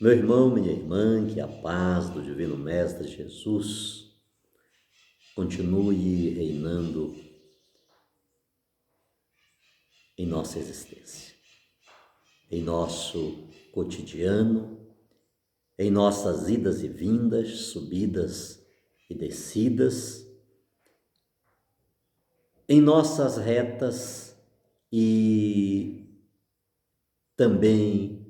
Meu irmão, minha irmã, que a paz do Divino Mestre Jesus continue reinando em nossa existência, em nosso cotidiano, em nossas idas e vindas, subidas e descidas, em nossas retas e também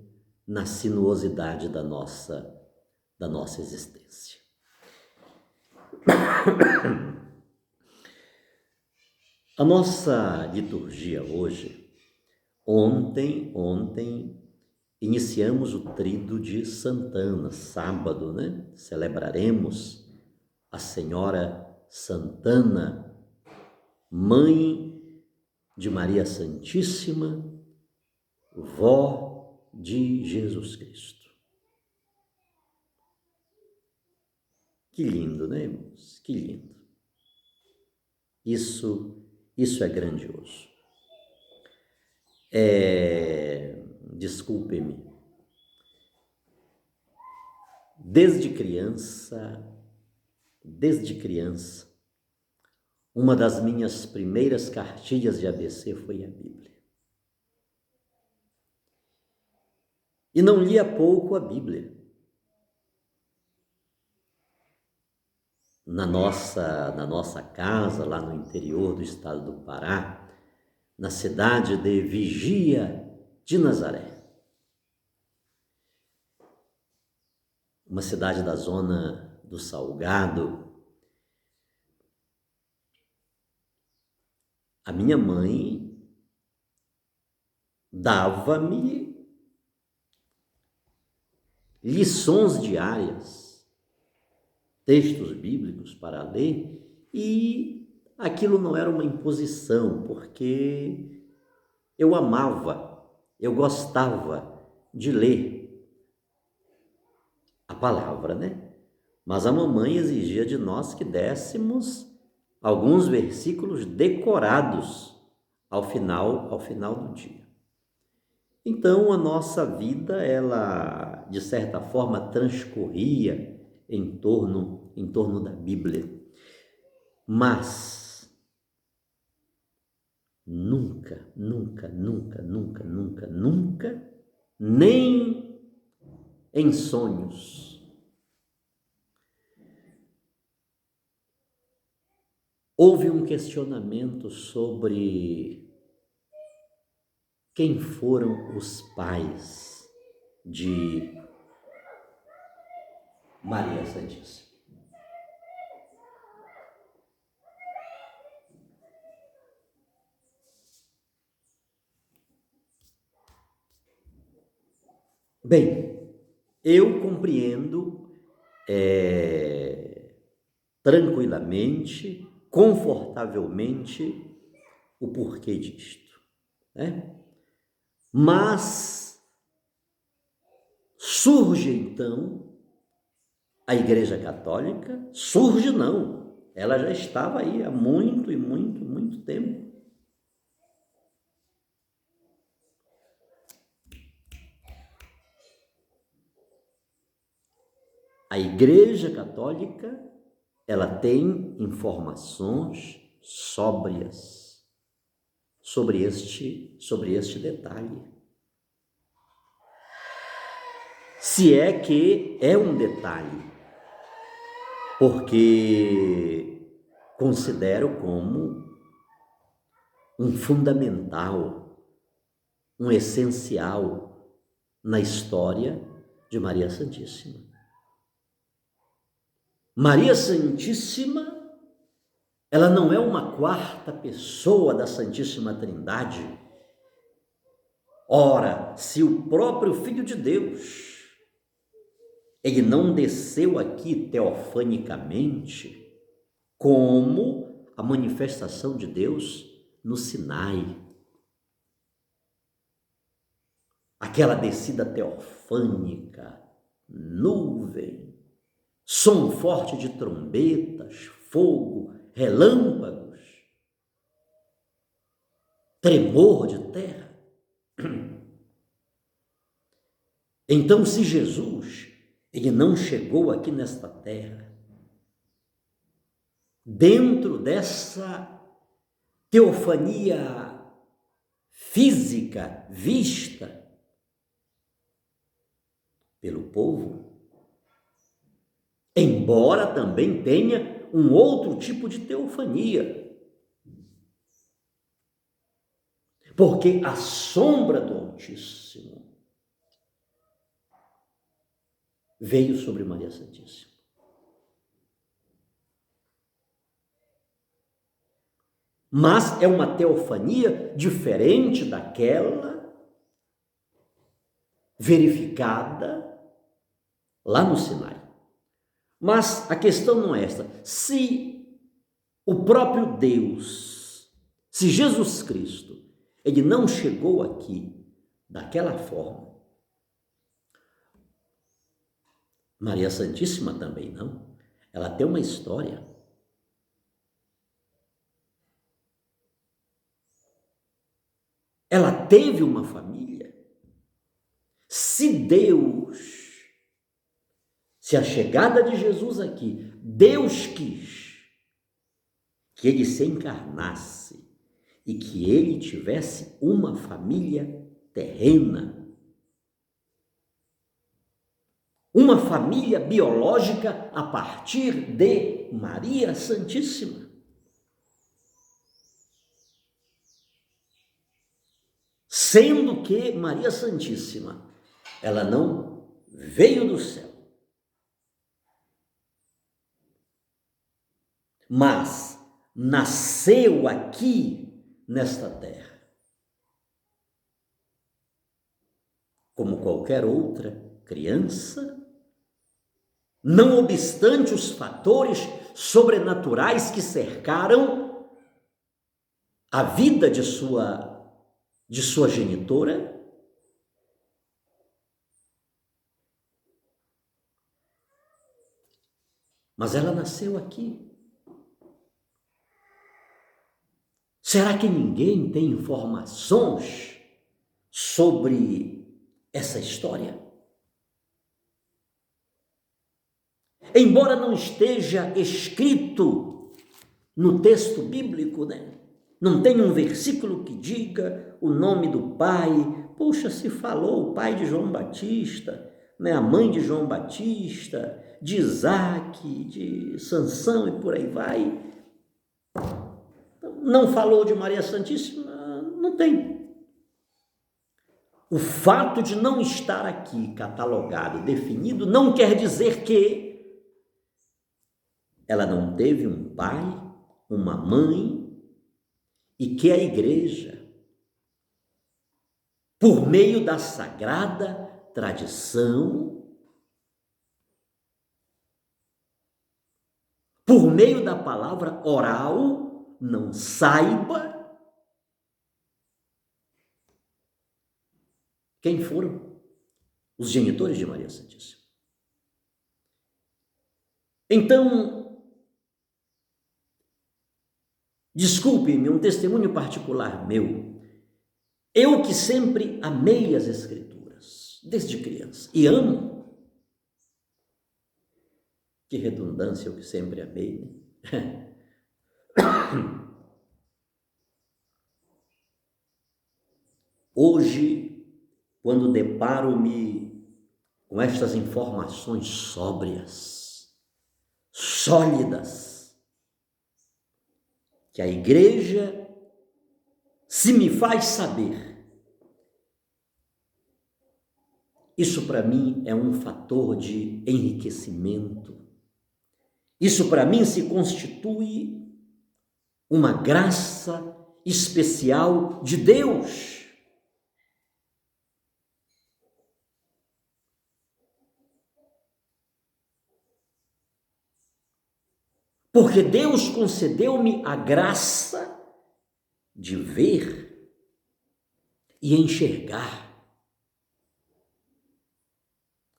na sinuosidade da nossa existência. A nossa liturgia hoje, ontem iniciamos o Tríduo de Santana, sábado, né? Celebraremos a Senhora Santana, Mãe de Maria Santíssima, Vó de Jesus Cristo. Que lindo, né, irmãos? Que lindo. Isso é grandioso. Desculpe-me. Desde criança, uma das minhas primeiras cartilhas de ABC foi a Bíblia. E não li há pouco a Bíblia. Na nossa casa, lá no interior do estado do Pará, na cidade de Vigia de Nazaré, uma cidade da zona do Salgado, a minha mãe dava-me lições diárias, textos bíblicos para ler, e aquilo não era uma imposição, porque eu amava, eu gostava de ler a palavra, né? Mas a mamãe exigia de nós que dessemos alguns versículos decorados ao final do dia. Então a nossa vida, ela de certa forma transcorria em torno da Bíblia. Mas nunca, nem em sonhos, houve um questionamento sobre quem foram os pais de Maria Santíssima. Bem, eu compreendo tranquilamente, confortavelmente, o porquê disto, né? Mas surge então a Igreja Católica, surge não, ela já estava aí há muito tempo. A Igreja Católica, ela tem informações sóbrias sobre este detalhe. Se é que é um detalhe, porque considero como um fundamental, um essencial na história de Maria Santíssima. Maria Santíssima, ela não é uma quarta pessoa da Santíssima Trindade. Ora, se o próprio Filho de Deus, ele não desceu aqui teofanicamente, como a manifestação de Deus no Sinai. Aquela descida teofânica, nuvem, som forte de trombetas, fogo, relâmpagos, tremor de terra. Então, se Jesus, ele não chegou aqui nesta terra, dentro dessa teofania física vista pelo povo, embora também tenha um outro tipo de teofania, porque a sombra do Altíssimo veio sobre Maria Santíssima. Mas é uma teofania diferente daquela verificada lá no Sinai. Mas a questão não é esta. Se o próprio Deus, se Jesus Cristo, ele não chegou aqui daquela forma, Maria Santíssima também não. Ela tem uma história. Ela teve uma família. Se a chegada de Jesus aqui, Deus quis que ele se encarnasse e que ele tivesse uma família terrena, uma família biológica a partir de Maria Santíssima. Sendo que Maria Santíssima, ela não veio do céu, mas nasceu aqui nesta terra, como qualquer outra criança, não obstante os fatores sobrenaturais que cercaram a vida de sua genitora, mas ela nasceu aqui. Será que ninguém tem informações sobre essa história? Embora não esteja escrito no texto bíblico, né? Não tem um versículo que diga o nome do pai. Poxa, se falou o pai de João Batista, né? A mãe de João Batista, de Isaac, de Sansão e por aí vai. Não falou de Maria Santíssima? Não tem. O fato de não estar aqui catalogado, definido, não quer dizer que ela não teve um pai, uma mãe, e que a igreja, por meio da sagrada tradição, por meio da palavra oral, não saiba quem foram os genitores de Maria Santíssima. Então, desculpe-me, um testemunho particular meu. Eu que sempre amei as Escrituras, desde criança, e amo. Que redundância, eu que sempre amei, né? Hoje, quando deparo-me com estas informações sóbrias, sólidas, que a igreja se me faz saber, isso para mim é um fator de enriquecimento. Isso para mim se constitui uma graça especial de Deus. Porque Deus concedeu-me a graça de ver e enxergar,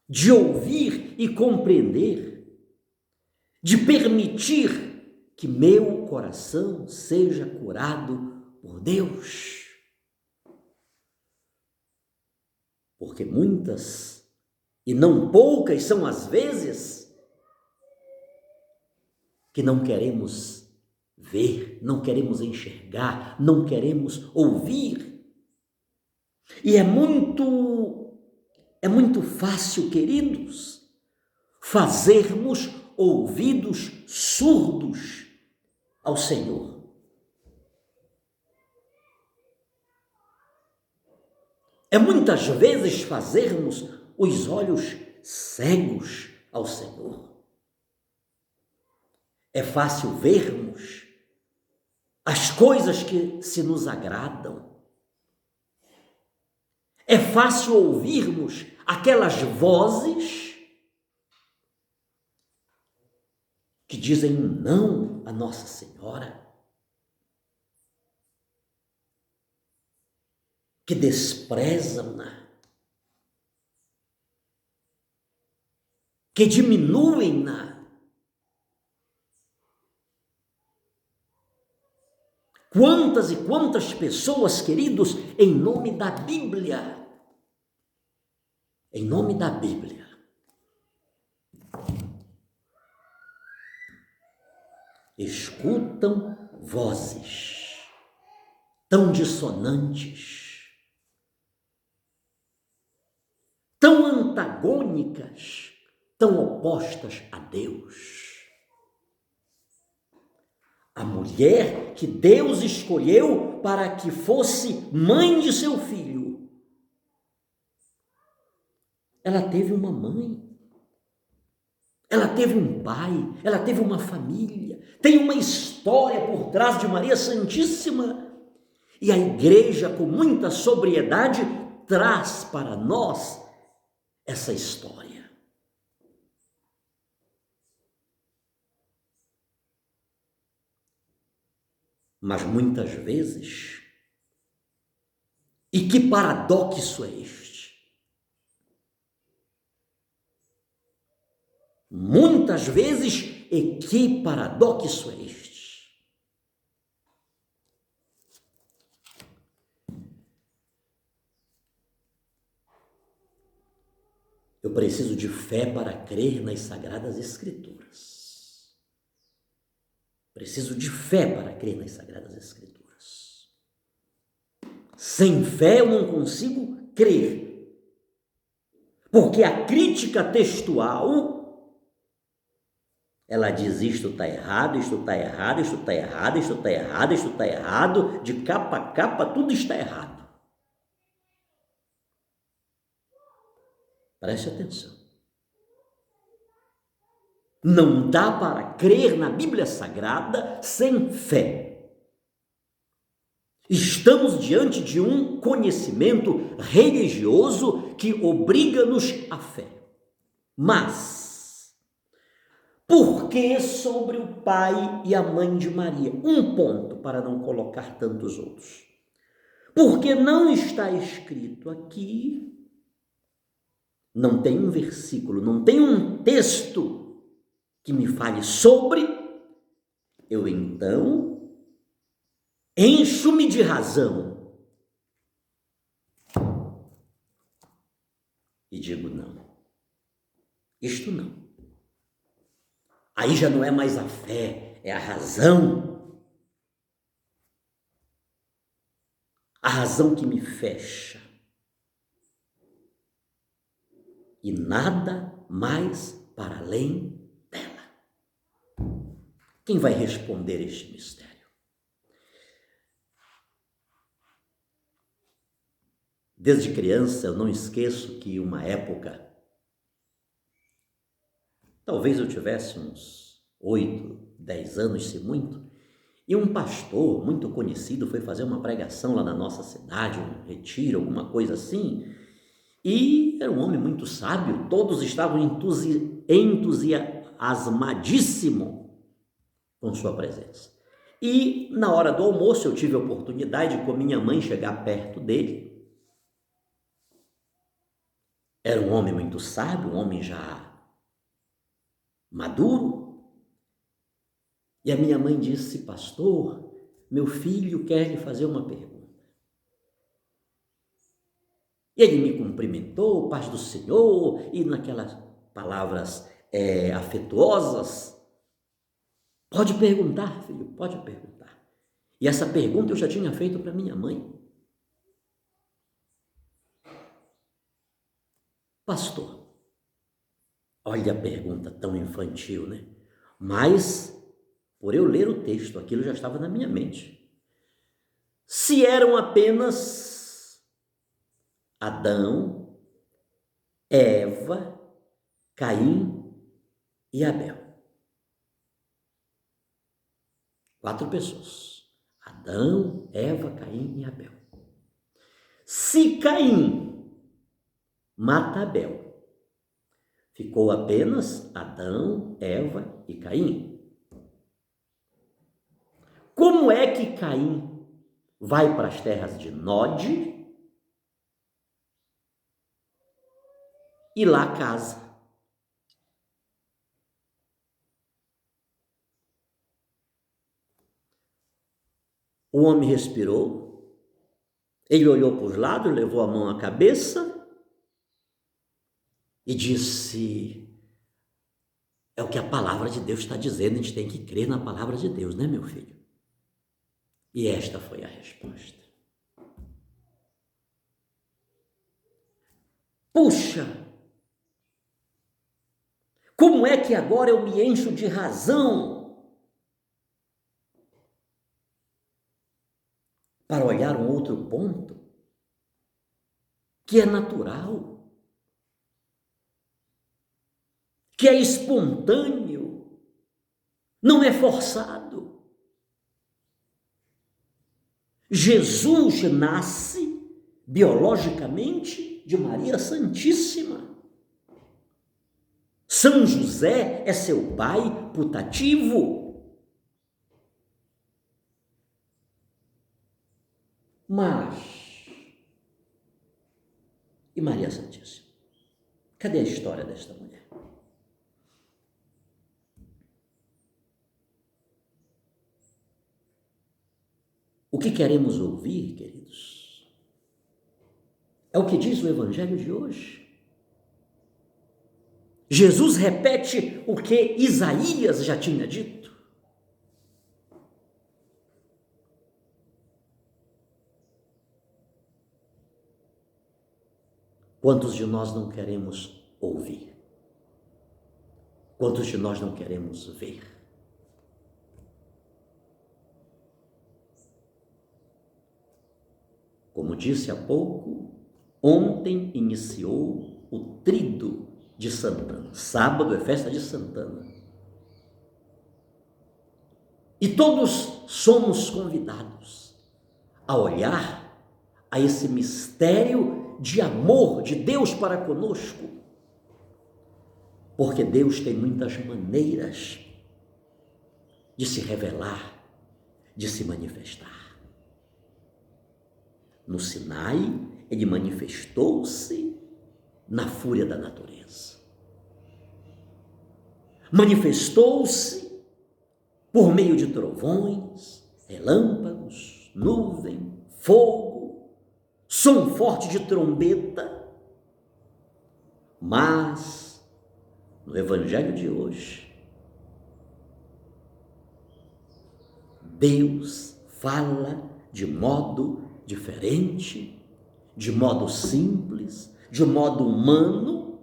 de ouvir e compreender, de permitir que meu coração seja curado por Deus. Porque muitas E não poucas são as vezes que não queremos ver, não queremos enxergar, não queremos ouvir. E é muito fácil, queridos, fazermos ouvidos surdos ao Senhor. É muitas vezes fazermos os olhos cegos ao Senhor. É fácil vermos as coisas que se nos agradam. É fácil ouvirmos aquelas vozes que dizem não a Nossa Senhora, que desprezam-na, que diminuem-na. Quantas e quantas pessoas, queridos, em nome da Bíblia, escutam vozes tão dissonantes, tão antagônicas, tão opostas a Deus. A mulher que Deus escolheu para que fosse mãe de seu filho, ela teve uma mãe, ela teve um pai, ela teve uma família, tem uma história por trás de Maria Santíssima. E a igreja, com muita sobriedade, traz para nós essa história. Mas muitas vezes, e que paradoxo é este? Muitas vezes, e que paradoxo é este? Eu preciso de fé para crer nas Sagradas Escrituras. Preciso de fé para crer nas Sagradas Escrituras. Sem fé eu não consigo crer. Porque a crítica textual, ela diz isto está errado, isto está errado, isto está errado, isto está errado, isto está errado, de capa a capa tudo está errado. Preste atenção. Não dá para crer na Bíblia Sagrada sem fé. Estamos diante de um conhecimento religioso que obriga-nos à fé. Mas, por que sobre o pai e a mãe de Maria? Um ponto para não colocar tantos outros. Porque não está escrito aqui, não tem um versículo, não tem um texto que me fale sobre, eu então encho-me de razão e digo não, isto não. Aí já não é mais a fé, é a razão que me fecha e nada mais para além dela. Quem vai responder este mistério? Desde criança eu não esqueço que uma época, talvez eu tivesse uns 8, 10 anos, se muito, e um pastor muito conhecido foi fazer uma pregação lá na nossa cidade, um retiro, alguma coisa assim, e era um homem muito sábio, todos estavam entusiasmadíssimos com sua presença. E na hora do almoço eu tive a oportunidade de, com minha mãe, chegar perto dele. Era um homem muito sábio, um homem já maduro. E a minha mãe disse: pastor, meu filho quer lhe fazer uma pergunta. Ele me cumprimentou, paz do Senhor, e naquelas palavras afetuosas. Pode perguntar, filho, pode perguntar. E essa pergunta eu já tinha feito para minha mãe. Pastor, olha a pergunta tão infantil, né? Mas, por eu ler o texto, aquilo já estava na minha mente. Se eram apenas Adão, Eva, Caim e Abel. 4 pessoas. Adão, Eva, Caim e Abel. Se Caim mata Abel, ficou apenas Adão, Eva e Caim. Como é que Caim vai para as terras de Nod e lá casa? O homem respirou, ele olhou para os lados, levou a mão à cabeça e disse: é o que a palavra de Deus está dizendo, a gente tem que crer na palavra de Deus, né, meu filho? E esta foi a resposta. Puxa, como é que agora eu me encho de razão para olhar um outro ponto que é natural, que é espontâneo, não é forçado. Jesus nasce biologicamente de Maria Santíssima. São José é seu pai putativo. Mas, e Maria Santíssima? Cadê a história desta mulher? O que queremos ouvir, queridos, é o que diz o Evangelho de hoje. Jesus repete o que Isaías já tinha dito. Quantos de nós não queremos ouvir? Quantos de nós não queremos ver? Como disse há pouco, ontem iniciou o Tríduo de Santana. Sábado é festa de Santana. E todos somos convidados a olhar a esse mistério de amor de Deus para conosco. Porque Deus tem muitas maneiras de se revelar, de se manifestar. No Sinai, ele manifestou-se na fúria da natureza. Manifestou-se por meio de trovões, relâmpagos, nuvem, fogo, som forte de trombeta. Mas, no Evangelho de hoje, Deus fala de modo diferente, de modo simples, de modo humano.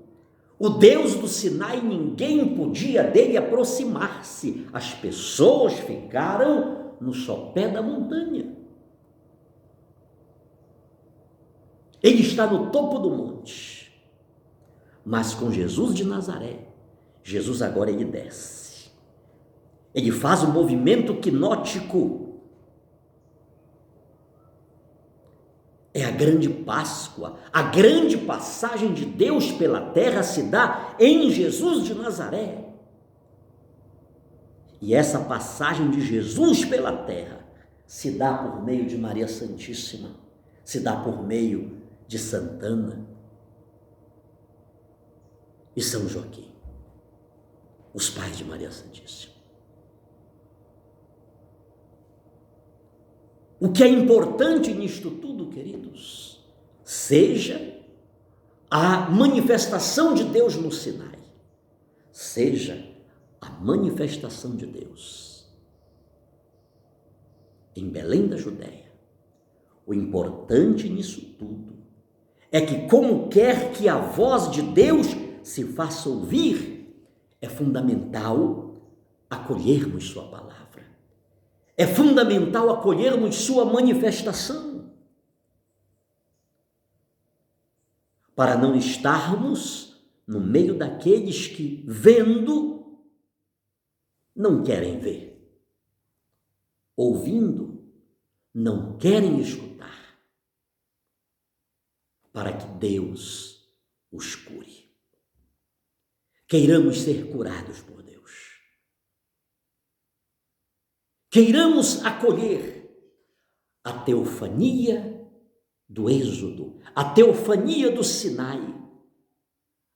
O Deus do Sinai, ninguém podia dele aproximar-se. As pessoas ficaram no sopé da montanha. Ele está no topo do monte. Mas com Jesus de Nazaré, Jesus agora ele desce. Ele faz um movimento quinótico. É a grande Páscoa, a grande passagem de Deus pela terra se dá em Jesus de Nazaré. E essa passagem de Jesus pela terra se dá por meio de Maria Santíssima, se dá por meio de Santana e São Joaquim, os pais de Maria Santíssima. O que é importante nisto tudo, queridos, seja a manifestação de Deus no Sinai seja a manifestação de Deus em Belém da Judéia. O importante nisso tudo é que, como quer que a voz de Deus se faça ouvir, é fundamental acolhermos sua palavra. É fundamental acolhermos sua manifestação, para não estarmos no meio daqueles que, vendo, não querem ver, ouvindo, não querem escutar, para que Deus os cure. Queiramos ser curados por Deus. Queiramos acolher a teofania do Êxodo, a teofania do Sinai,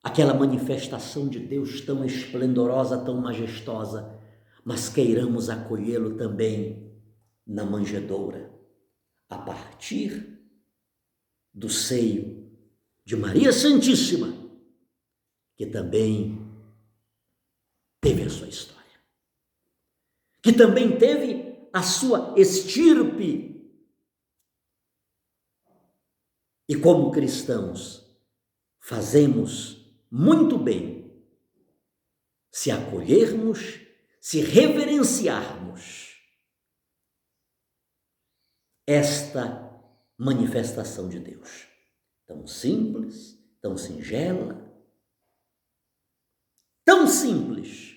aquela manifestação de Deus tão esplendorosa, tão majestosa, mas queiramos acolhê-lo também na manjedoura, a partir do seio de Maria Santíssima, que também teve a sua história, que também teve a sua estirpe. E como cristãos, fazemos muito bem se acolhermos, se reverenciarmos esta manifestação de Deus, tão simples, tão singela, tão simples,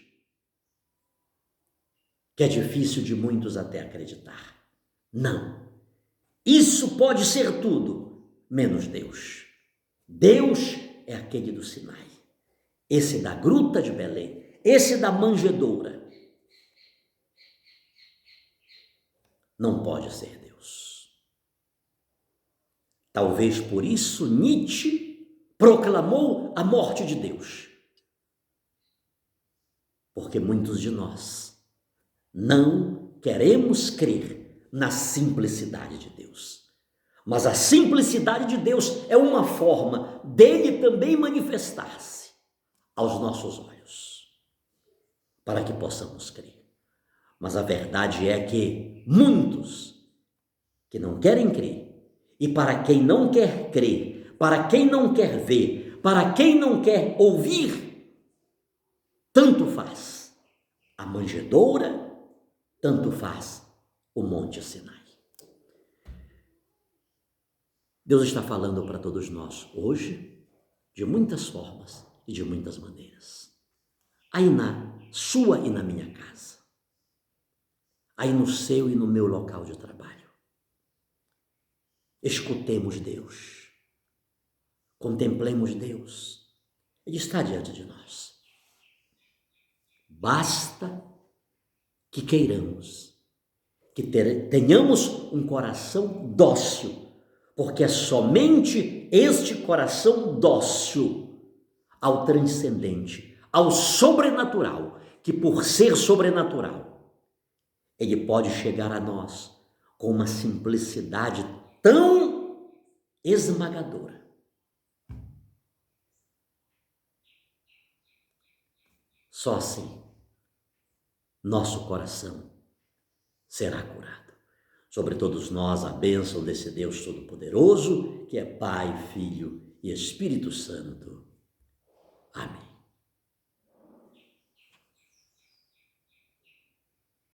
que é difícil de muitos até acreditar. Não, isso pode ser tudo, menos Deus. Deus é aquele do Sinai, esse da gruta de Belém, esse da manjedoura. Não pode ser Deus. Talvez por isso Nietzsche proclamou a morte de Deus, porque muitos de nós não queremos crer na simplicidade de Deus. Mas a simplicidade de Deus é uma forma dele também manifestar-se aos nossos olhos, para que possamos crer. Mas a verdade é que muitos que não querem crer, e para quem não quer crer, para quem não quer ver, para quem não quer ouvir, tanto faz a manjedoura, tanto faz o Monte Sinai. Deus está falando para todos nós hoje, de muitas formas e de muitas maneiras. Aí na sua e na minha casa, aí no seu e no meu local de trabalho. Escutemos Deus, contemplemos Deus, Ele está diante de nós. Basta que queiramos, que tenhamos um coração dócil, porque é somente este coração dócil ao transcendente, ao sobrenatural, que por ser sobrenatural, ele pode chegar a nós com uma simplicidade tão esmagadora. Só assim nosso coração será curado. Sobre todos nós a bênção desse Deus Todo-Poderoso, que é Pai, Filho e Espírito Santo.